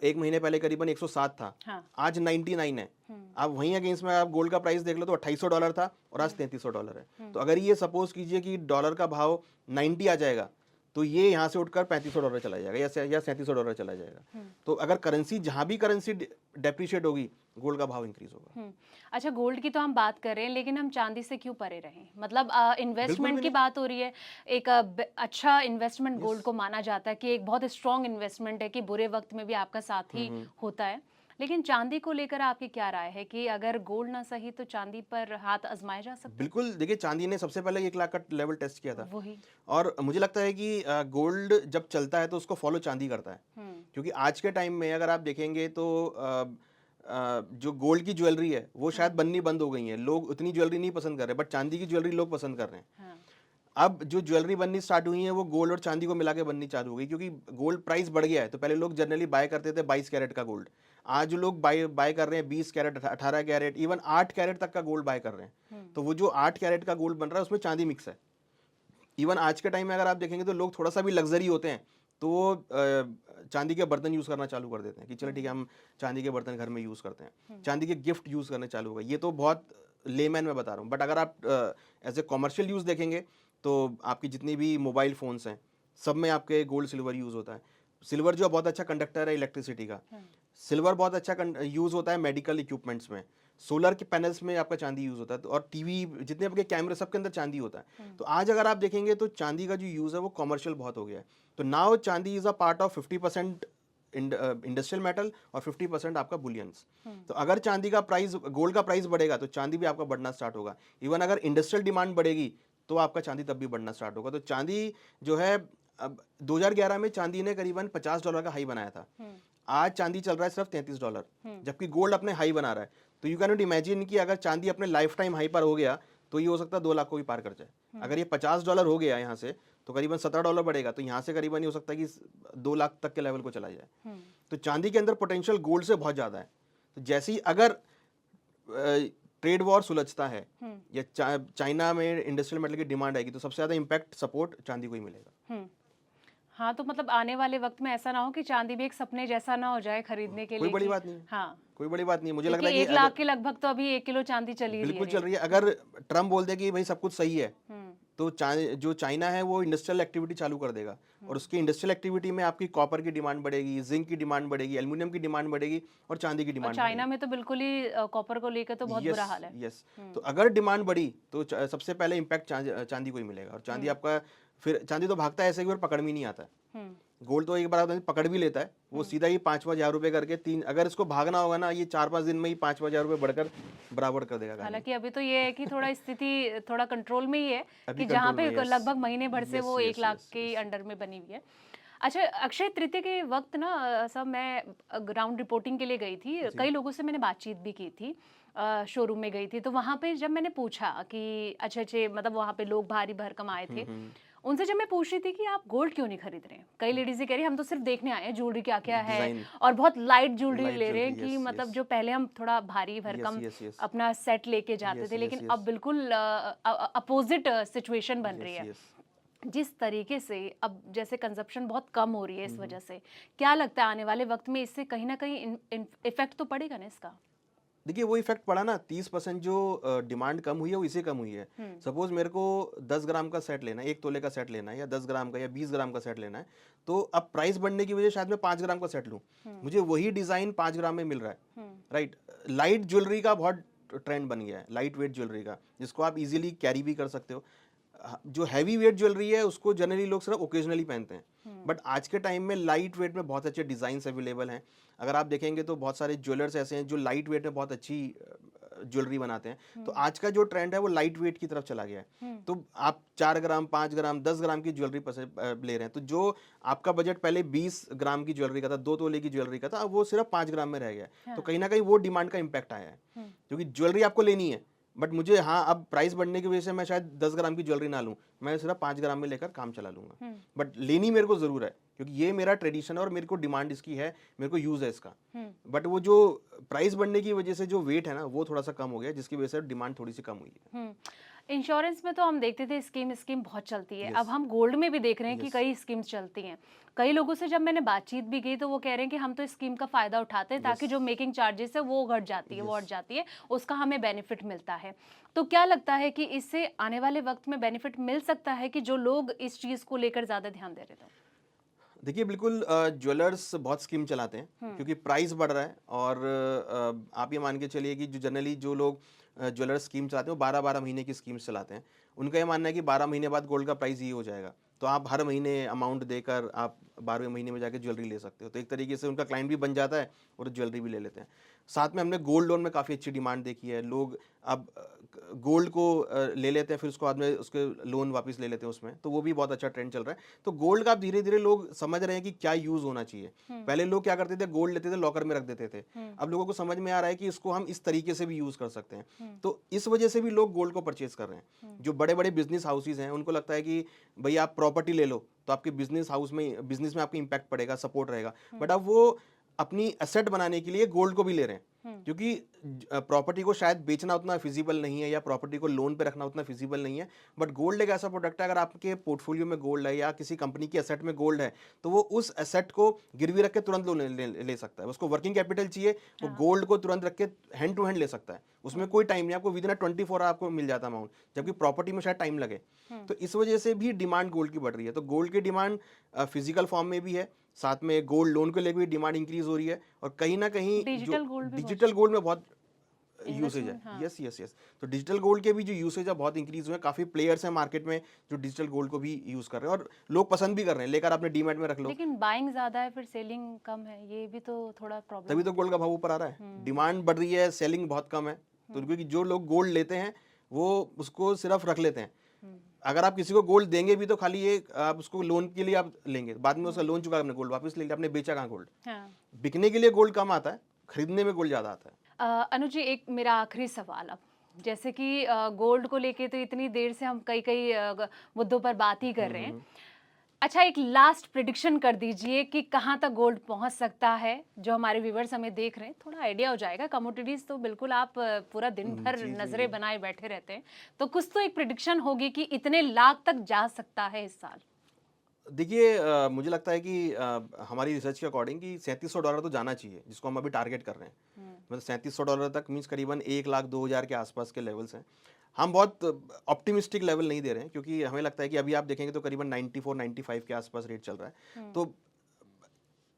एक महीने पहले करीबन 107 था, आज 99 है। अब वहीं अगेंस्ट में आप गोल्ड का प्राइस देख लो तो $2800 था और आज $3300 है। तो अगर ये सपोज कीजिए कि डॉलर का भाव 90 आ जाएगा तो ये यहाँ से उठकर $3500 चला जाएगा या $3700 चला जाएगा। तो अगर करेंसी, जहाँ भी करेंसी डेप्रिशिएट होगी, गोल्ड का भाव इंक्रीज होगा। अच्छा, गोल्ड की तो हम बात कर रहे हैं, लेकिन हम चांदी से क्यों परे रहें? मतलब इन्वेस्टमेंट की बात हो रही है, एक अच्छा इन्वेस्टमेंट गोल्ड को माना जाता है कि एक बहुत स्ट्रॉन्ग इन्वेस्टमेंट है कि बुरे वक्त में भी आपका साथी होता है। लेकिन चांदी को लेकर आपकी क्या राय है कि अगर गोल्ड ना सही तो चांदी पर हाथ आजमाया जा सकता है? बिल्कुल, देखिए चांदी ने सबसे पहले 1 लाख का लेवल टेस्ट किया था, वही। और मुझे लगता है कि गोल्ड जब चलता है तो उसको फॉलो चांदी करता है। क्योंकि आज के टाइम में अगर आप देखेंगे तो जो गोल्ड की ज्वेलरी है वो शायद बननी बंद हो गई है, लोग उतनी ज्वेलरी नहीं पसंद कर रहे, बट चांदी की ज्वेलरी लोग पसंद कर रहे हैं। अब जो ज्वेलरी बननी स्टार्ट हुई है वो गोल्ड और चांदी को मिला के बननी चालू हो गई, क्योंकि गोल्ड प्राइस बढ़ गया है। तो पहले लोग जनरली बाय करते थे 22 कैरेट का गोल्ड, आज लोग बाय कर रहे हैं 20 कैरेट, 18 कैरेट, इवन 8 कैरेट तक का गोल्ड बाय कर रहे हैं। तो वो जो 8 कैरेट का गोल्ड बन रहा है उसमें चांदी मिक्स है। इवन आज के टाइम में अगर आप देखेंगे तो लोग थोड़ा सा भी लग्जरी होते हैं तो वो चांदी के बर्तन यूज़ करना चालू कर देते हैं कि चलो ठीक है हम चांदी के बर्तन घर में यूज़ करते हैं, चांदी के गिफ्ट यूज़ करने चालू हो गए। ये तो बहुत लेमैन में बता रहा हूँ, बट अगर आप एज ए कॉमर्शियल यूज़ देखेंगे तो आपकी जितनी भी मोबाइल फ़ोन्स हैं सब में आपके गोल्ड सिल्वर यूज़ होता है। सिल्वर जो बहुत अच्छा कंडक्टर है इलेक्ट्रिसिटी का, सिल्वर बहुत अच्छा यूज़ होता है मेडिकल इक्विपमेंट्स में, सोलर के पैनल्स में आपका चांदी यूज़ होता है, तो और टीवी जितने आपके कैमरे सबके अंदर चांदी होता है। तो आज अगर आप देखेंगे तो चांदी का जो यूज़ है वो कॉमर्शियल बहुत हो गया है। तो नाउ चांदी is a part of 50% industrial metal और 50% आपका बुलियंस। तो अगर चांदी का प्राइस, गोल्ड का प्राइस बढ़ेगा तो चांदी भी आपका बढ़ना स्टार्ट होगा। इवन अगर इंडस्ट्रियल डिमांड बढ़ेगी तो आपका चांदी तब भी बढ़ना स्टार्ट होगा। तो चांदी जो है, अब 2011 में चांदी ने करीबन $50 का हाई बनाया था, आज चांदी चल रहा है सिर्फ $33, जबकि गोल्ड अपने हाई बना रहा है। तो यू कैन नॉट इमेजिन कि अगर चांदी अपने लाइफ टाइम हाई पर हो गया तो ये हो सकता है 2 लाख को भी पार कर जाए। अगर ये $50 हो गया यहाँ से तो करीबन $17 बढ़ेगा, तो यहाँ से करीबन ये हो सकता है कि 2 लाख तक के लेवल को चला जाए। तो चांदी के अंदर पोटेंशियल गोल्ड से बहुत ज़्यादा है। तो जैसे ही अगर ट्रेड वॉर सुलझता है या चाइना में इंडस्ट्रियल मेटल की डिमांड आएगी तो सबसे ज़्यादा इम्पैक्ट सपोर्ट चांदी को ही मिलेगा। हाँ, तो मतलब आने वाले वक्त में ऐसा ना हो कि चांदी भी एक सपने जैसा ना हो जाए खरीदने के लिए। कोई बड़ी बात नहीं है। हाँ, कोई बड़ी बात नहीं है। मुझे लग रहा है कि 1 लाख के लगभग तो अभी 1 किलो चांदी चली रही है। बिल्कुल चल रही है। अगर ट्रम्प बोल दे कि भाई सब कुछ सही है तो जो चाइना है वो इंडस्ट्रियल एक्टिविटी चालू कर देगा, और उसकी इंडस्ट्रियल एक्टिविटी में आपकी कॉपर की डिमांड बढ़ेगी, जिंक की डिमांड बढ़ेगी, एल्युमिनियम की डिमांड बढ़ेगी, और चांदी की और डिमांड चाइना बढ़ेगी। में तो बिल्कुल ही कॉपर को लेकर तो बहुत यस, बुरा हाल है। यस। तो हुँ, अगर डिमांड बढ़ी तो सबसे पहले इम्पैक्ट चांदी को ही मिलेगा, और चांदी हुँ, आपका, फिर चांदी तो भागता है ऐसे, एक बार पकड़ में नहीं आता है। हुँ, गोल्ड तो एक बार आता है, पकड़ भी लेता है, वो हुँ। सीधा ही 5,000 रुपये करके तीन, अगर इसको भागना होगा ना, ये 4-5 दिन में ही 5,000 रुपये बढ़कर बराबर कर देगा कहानी। हालाँकि अभी तो ये है कि थोड़ा स्थिति थोड़ा कंट्रोल में ही है अभी कि जहाँ कंट्रोल पे में, यस, लगभग महीने भर से यस, वो 1 यस, लाख यस, के यस। अंडर में बनी हुई है। अच्छा, अक्षय तृतीया के वक़्त ना सब मैं ग्राउंड रिपोर्टिंग के लिए गई थी। जी। कई लोगों से मैंने बातचीत भी की थी। शोरूम में गई थी, तो वहाँ पे जब मैंने पूछा कि अच्छे-अच्छे मतलब वहाँ पे लोग भारी भरकम आए थे। हुँ। उनसे जब मैं पूछ रही थी कि आप गोल्ड क्यों नहीं खरीद रहे हैं? कई लेडीज़ ये कह रही हैं हम तो सिर्फ़ देखने आए हैं ज्वेलरी क्या-क्या है, डिज़ाइन, और बहुत लाइट ज्वेलरी लाइट ले रहे हैं ज्वेलरी, कि यस, मतलब यस। जो पहले हम थोड़ा भारी यस, भरकम यस, यस। अपना सेट लेके जाते यस, थे, यस, लेकिन यस। अब बिल्कुल अपोज़िट सिचुएशन बन रही यस, है। यस। जिस तरीके से अब जैसे कंज़प्शन बहुत कम हो रही है हुँ, इस हुँ। वज़ह से, क्या लगता है आने वाले वक़्त में इससे कहीं न कहीं इन इन इफ़ेक्ट तो पड़ेगा ना इसका? देखिए वो इफ़ेक्ट पड़ा ना, 30% जो डिमांड कम हुई है वो इसी कम हुई है। हुँ, सपोज़ मेरे को 10 ग्राम का सेट लेना है, 1 तोले का सेट लेना है, या 10 ग्राम का या 20 ग्राम का सेट लेना है, तो अब प्राइस बढ़ने की वजह से शायद मैं 5 ग्राम का सेट लूँ। हुँ, मुझे वही डिज़ाइन 5 ग्राम में मिल रहा है, हुँ, राइट? लाइट ज्वेलरी का बहुत ट्रेंड बन गया है, लाइट वेट ज्वेलरी का, जिसको आप ईज़िली कैरी भी कर सकते हो। जो हैवी वेट ज्वेलरी है उसको जनरली लोग सिर्फ ओकेजनली पहनते हैं, हुँ, बट आज के टाइम में लाइट वेट में बहुत अच्छे डिज़ाइंस अवेलेबल हैं। अगर आप देखेंगे तो बहुत सारे ज्वेलर्स ऐसे हैं जो लाइट वेट में बहुत अच्छी ज्वेलरी बनाते हैं। तो हुँ, आज का जो ट्रेंड है वो लाइट वेट की तरफ चला गया है। हुँ, तो आप 4 ग्राम, 5 ग्राम, 10 ग्राम की ज्वेलरी ले रहे हैं, तो जो आपका बजट पहले 20 ग्राम की ज्वेलरी का था, 2 तोले की ज्वेलरी का था, अब वो सिर्फ 5 ग्राम में रह गया है। तो हाँ, कहीं न कहीं वो डिमांड का इम्पैक्ट आया है, हुँ, क्योंकि ज्वेलरी आपको लेनी है, बट मुझे, हाँ, अब प्राइस बढ़ने की वजह से मैं शायद 10 ग्राम की ज्वेलरी ना लूँ, मैं सिर्फ 5 ग्राम में लेकर काम चला लूँगा। हुँ, बट लेनी मेरे को ज़रूर है, क्योंकि ये मेरा ट्रेडिशन है और मेरे को डिमांड इसकी है, मेरे को यूज़ है इसका। हुँ, बट वो जो प्राइस बढ़ने की वजह से जो वेट है ना, वो थोड़ा-सा कम हो गया, जिसकी वजह से डिमांड थोड़ी-सी कम हुई है। हुँ। इंश्योरेंस में तो हम देखते थे स्कीम बहुत चलती है। अब यस, हम गोल्ड में भी देख रहे हैं कि यस, कई स्कीम्स चलती हैं। कई लोगों से जब मैंने बातचीत भी की तो वो कह रहे हैं कि हम तो इस स्कीम का फ़ायदा उठाते हैं यस, ताकि जो मेकिंग चार्जेस है वो घट जाती है, वो यस। हट जाती है, उसका हमें बेनिफिट मिलता है। तो क्या लगता है कि इससे आने वाले वक़्त में बेनिफिट मिल सकता है कि जो लोग इस चीज़ को लेकर ज़्यादा ध्यान दे रहे थे? देखिए बिल्कुल, ज्वेलर्स बहुत स्कीम चलाते हैं, हुँ, क्योंकि प्राइस बढ़ रहा है, और आप ये मान के चलिए कि जो जनरली जो लोग ज्वेलर स्कीम चलाते हैं वो 12-12 महीने की स्कीम्स चलाते हैं। उनका ये मानना है कि 12 महीने बाद गोल्ड का प्राइस ये हो जाएगा, तो आप हर महीने अमाउंट देकर आप 12वें महीने में जाके ज्वेलरी ले सकते हो। तो एक तरीके से उनका क्लाइंट भी बन जाता है और ज्वेलरी भी ले लेते हैं। साथ में हमने गोल्ड लोन में काफ़ी अच्छी डिमांड देखी है। लोग अब गोल्ड को ले लेते हैं, फिर उसको बाद में उसके लोन वापस ले लेते हैं उसमें, तो वो भी बहुत अच्छा ट्रेंड चल रहा है। तो गोल्ड का अब धीरे-धीरे लोग समझ रहे हैं कि क्या यूज़ होना चाहिए। हुँ, पहले लोग क्या करते थे, गोल्ड लेते थे, लॉकर में रख देते थे। हुँ, अब लोगों को समझ में आ रहा है कि इसको हम इस तरीके से भी यूज़ कर सकते हैं। हुँ, तो इस वजह से भी लोग गोल्ड को परचेज़ कर रहे हैं। हुँ, जो बड़े-बड़े बिज़नेस हाउसेज़ हैं, उनको लगता है कि भई आप प्रॉपर्टी ले लो, तो आपके बिज़नेस में आपको इम्पैक्ट पड़ेगा, सपोर्ट रहेगा। हुँ, बट अब वो अपनी एसेट बनाने के लिए गोल्ड को भी ले रहे हैं। हुँ, क्योंकि प्रॉपर्टी को शायद बेचना उतना फिजिबल नहीं है, या प्रॉपर्टी को लोन पे रखना उतना फिजिबल नहीं है, बट गोल्ड एक ऐसा प्रोडक्ट है, अगर आपके पोर्टफोलियो में गोल्ड है या किसी कंपनी की एसेट में गोल्ड है, तो वो उस एसेट को गिरवी रख के तुरंत लोन ले सकता है। उसको वर्किंग कैपिटल चाहिए, वो हाँ, गोल्ड को तुरंत रख के हैंड टू हैंड ले सकता है। उसमें हुँ, कोई टाइम नहीं, आपको विदिन अ 24 आवर आपको मिल जाता अमाउंट, जबकि हुँ, प्रॉपर्टी में शायद टाइम लगे। हुँ, तो इस वजह से भी डिमांड गोल्ड की बढ़ रही है। तो गोल्ड की डिमांड फिजिकल फॉर्म में भी है, साथ में गोल्ड लोन को लेकर भी डिमांड इंक्रीज हो रही है, और कहीं ना कहीं जो डिजिटल गोल्ड भी बहुत डिजिटल गोल्ड में बहुत यूसेज है। इन्वेस्टमेंट हाँ। Yes, yes, yes. तो डिजिटल गोल्ड के भी जो यूसेज है बहुत इंक्रीज हुए हैं। काफ़ी प्लेयर्स हैं मार्केट में जो डिजिटल गोल्ड को भी यूज़ कर रहे हैं, और लोग पसंद भी कर रहे हैं। लेकर आपने डीमैट में रख लो, लेकिन बाइंग ज़्यादा है, फिर सेलिंग कम है, ये भी तो थोड़ा प्रॉब्लम तभी तो होती है। गोल्ड का भाव ऊपर आ रहा है। हुँ, डिमांड बढ़ रही है, सेलिंग बहुत कम है। तो हुँ, क्योंकि जो लोग गोल्ड लेते हैं वो उसको सिर्फ रख लेते हैं। हुँ, अगर आप किसी को गोल्ड देंगे भी तो खाली ये आप उसको लोन के लिए आप लेंगे, बाद में उसका हुँ, लोन चुका आपने गोल्ड वापस ले लिया, आपने बेचा कहाँ गोल्ड। हाँ। बिकने के लिए गोल्ड कम आता है, खरीदने में गोल्ड ज़्यादा आता है। अनुज जी, एक मेरा आखिरी सवाल अब, जैसे कि गोल्ड को लेके तो इतनी देर से हम कई-कई मुद्दों पर बात ही कर हम्म, रहे हैं। हम्म। अच्छा, एक लास्ट प्रेडिक्शन कर दीजिए कि कहाँ तक गोल्ड पहुँच सकता है? जो हमारे व्यूअर्स हमें देख रहे हैं, थोड़ा आइडिया हो जाएगा। कमोडिटीज़ तो बिल्कुल आप पूरा दिन भर जी, जी, नज़रें जी। बनाए बैठे रहते हैं। तो कुछ तो एक प्रेडिक्शन होगी कि इतने लाख तक जा सकता है इस साल। देखिए, मुझे लगता है कि हमारी रिसर्च के अकॉर्डिंग कि $3700 तो जाना चाहिए, जिसको हम अभी टारगेट कर रहे हैं। हुँ, मतलब $3700 तक मीन्स करीबन 1,02,000 के आसपास के लेवल्स हैं। हम बहुत ऑप्टिमिस्टिक लेवल नहीं दे रहे हैं, क्योंकि हमें लगता है कि अभी आप देखेंगे तो करीबन 94-95 के आसपास रेट चल रहा है। तो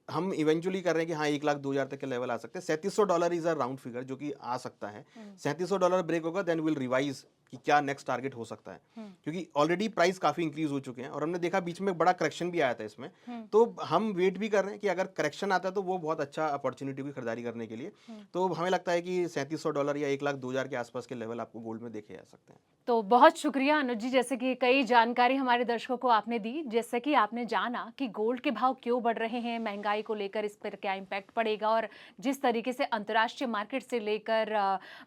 हम इवेंचुअली कर रहे हैं कि हाँ 1,02,000 तक के लेवल आ सकते हैं। $3700 इज अ राउंड फिगर जो कि आ सकता है। $3700 ब्रेक होगा देन विल रिवाइज कि क्या नेक्स्ट टारगेट हो सकता है, क्योंकि ऑलरेडी प्राइस काफी इंक्रीज हो चुके हैं और हमने देखा बीच में एक बड़ा करेक्शन भी आया था इसमें। तो हम वेट भी कर रहे हैं कि अगर करेक्शन आता है तो वो बहुत अच्छा अपॉर्चुनिटी की खरीदारी करने के लिए। तो हमें लगता है कि $3700 या 1,02,000 के आसपास के लेवल आपको गोल्ड में देखे जा सकते हैं। तो बहुत शुक्रिया अनुज जी, जैसे कि कई जानकारी हमारे दर्शकों को आपने दी, जैसे कि आपने जाना कि गोल्ड के भाव क्यों बढ़ रहे हैं, महंगाई को लेकर इस पर क्या इम्पैक्ट पड़ेगा, और जिस तरीके से अंतर्राष्ट्रीय मार्केट से लेकर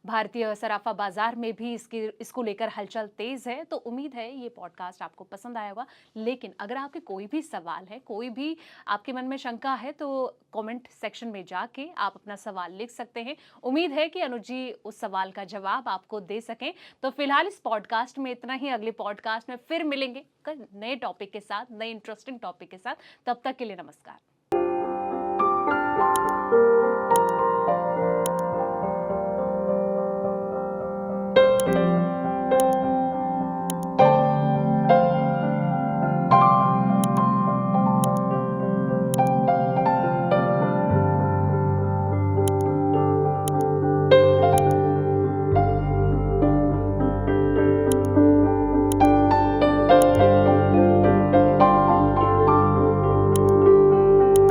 भारतीय सराफा बाजार में भी इसको लेकर हलचल तेज है। तो उम्मीद है ये पॉडकास्ट आपको पसंद आया होगा। लेकिन अगर आपके कोई भी सवाल है, कोई भी आपके मन में शंका है, तो कमेंट सेक्शन में जाके आप अपना सवाल लिख सकते हैं। उम्मीद है कि अनुज जी उस सवाल का जवाब आपको दे सकें। तो फिलहाल इस पॉडकास्ट में इतना ही। अगले पॉडकास्ट में फिर मिलेंगे नए टॉपिक के साथ, नए इंटरेस्टिंग टॉपिक के साथ। तब तक के लिए नमस्कार।